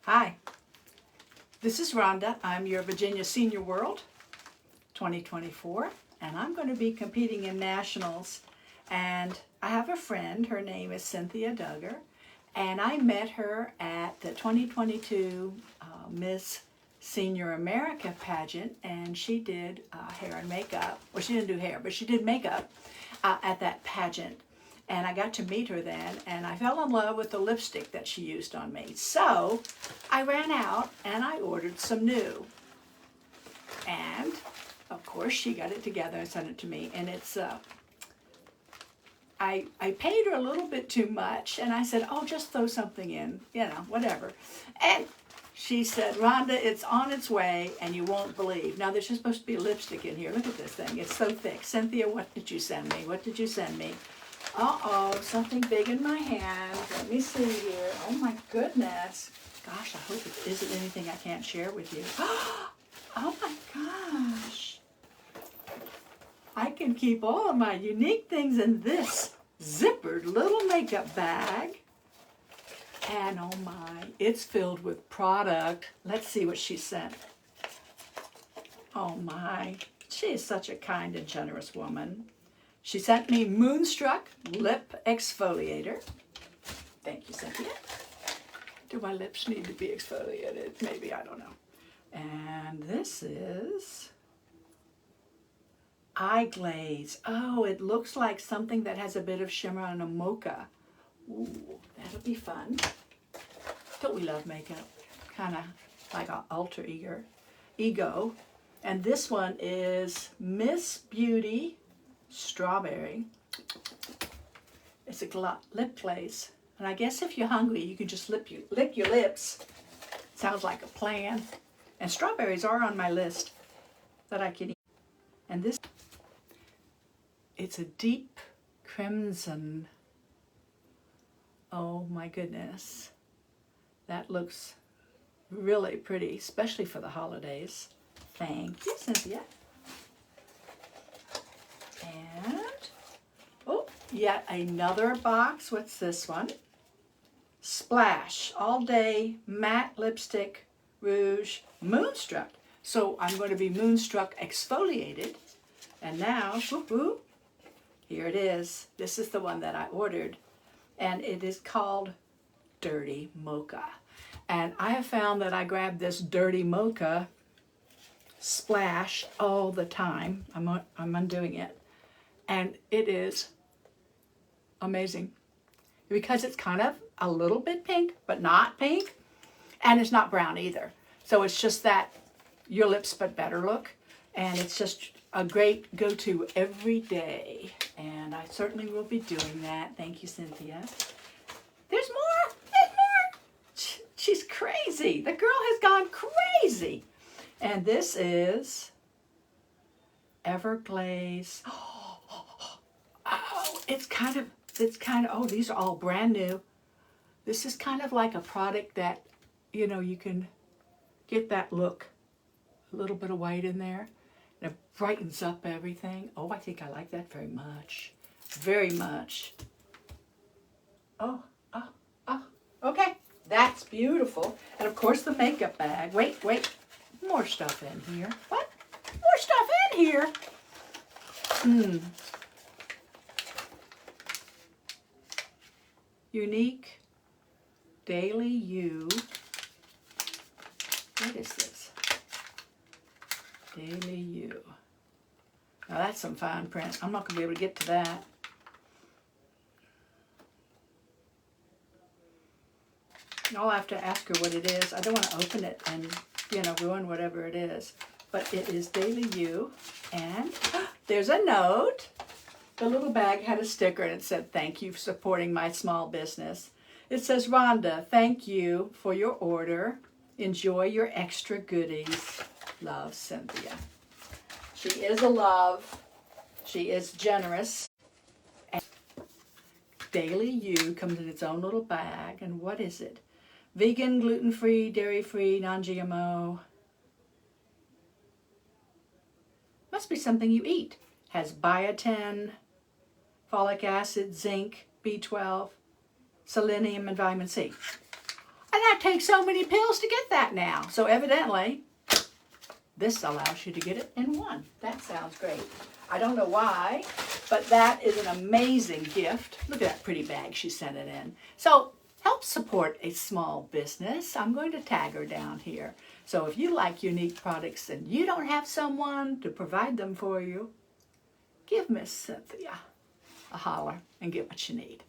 Hi, this is Rhonda. I'm your Virginia Senior World 2024, and I'm going to be competing in nationals. And I have a friend, her name is Cynthia Duggar, and I met her at the 2022 Miss Senior America pageant, and she did hair and makeup. Well, she didn't do hair, but she did makeup at that pageant. And I got to meet her then, and I fell in love with the lipstick that she used on me. So I ran out and I ordered some new. And of course she got it together and sent it to me. And it's, I paid her a little bit too much, and I said, oh, just throw something in, whatever. And she said, Rhonda, it's on its way, and you won't believe. Now, there's just supposed to be lipstick in here. Look at this thing. It's so thick. Cynthia, what did you send me? What did you send me? Uh-oh, something big in my hand. Let me see here. Oh, my goodness. Gosh, I hope it isn't anything I can't share with you. Oh, my gosh. I can keep all of my Younique things in this zippered little makeup bag. And, oh, my, it's filled with product. Let's see what she sent. Oh, my. She is such a kind and generous woman. She sent me Moonstruck Lip Exfoliator. Thank you, Cynthia. Do my lips need to be exfoliated? Maybe, I don't know. And this is eye glaze. Oh, it looks like something that has a bit of shimmer and a mocha. Ooh, that'll be fun. Don't we love makeup? Kind of like an alter ego. And this one is Miss Beauty Strawberry. It's a lip glaze, and I guess if you're hungry, you can just lick your lips. Sounds like a plan. And strawberries are on my list that I can eat. And this, it's a deep crimson. Oh my goodness, that looks really pretty, especially for the holidays. Thank you, Cynthia. And, oh, yet another box. What's this one? Splash All Day Matte Lipstick Rouge Moonstruck. So I'm going to be Moonstruck exfoliated. And now, whoop, here it is. This is the one that I ordered. And it is called Dirty Mocha. And I have found that I grab this Dirty Mocha splash all the time. I'm undoing it. And it is amazing because it's kind of a little bit pink, but not pink, and it's not brown either. So it's just that your lips but better look, and it's just a great go-to every day. And I certainly will be doing that. Thank you, Cynthia. There's more. There's more. She's crazy. The girl has gone crazy. And this is Everglaze. Oh, it's kind of, oh, these are all brand new. This is kind of like a product that, you can get that look. A little bit of white in there. And it brightens up everything. Oh, I think I like that very much. Very much. Oh, okay. That's beautiful. And of course the makeup bag. Wait. More stuff in here. What? More stuff in here? Younique Daily You. What is this? Daily You. Now that's some fine print. I'm not going to be able to get to that. I'll have to ask her what it is. I don't want to open it and, ruin whatever it is. But it is Daily You. And there's a note. The little bag had a sticker and it said, thank you for supporting my small business. It says, Rhonda, thank you for your order. Enjoy your extra goodies. Love, Cynthia. She is a love. She is generous. And Daily You comes in its own little bag. And what is it? Vegan, gluten-free, dairy-free, non-GMO. Must be something you eat. Has biotin, folic acid, zinc, B12, selenium, and vitamin C. And I take so many pills to get that now. So evidently, this allows you to get it in one. That sounds great. I don't know why, but that is an amazing gift. Look at that pretty bag she sent it in. So help support a small business. I'm going to tag her down here. So if you like Younique products and you don't have someone to provide them for you, give Miss Cynthia a holler and get what you need.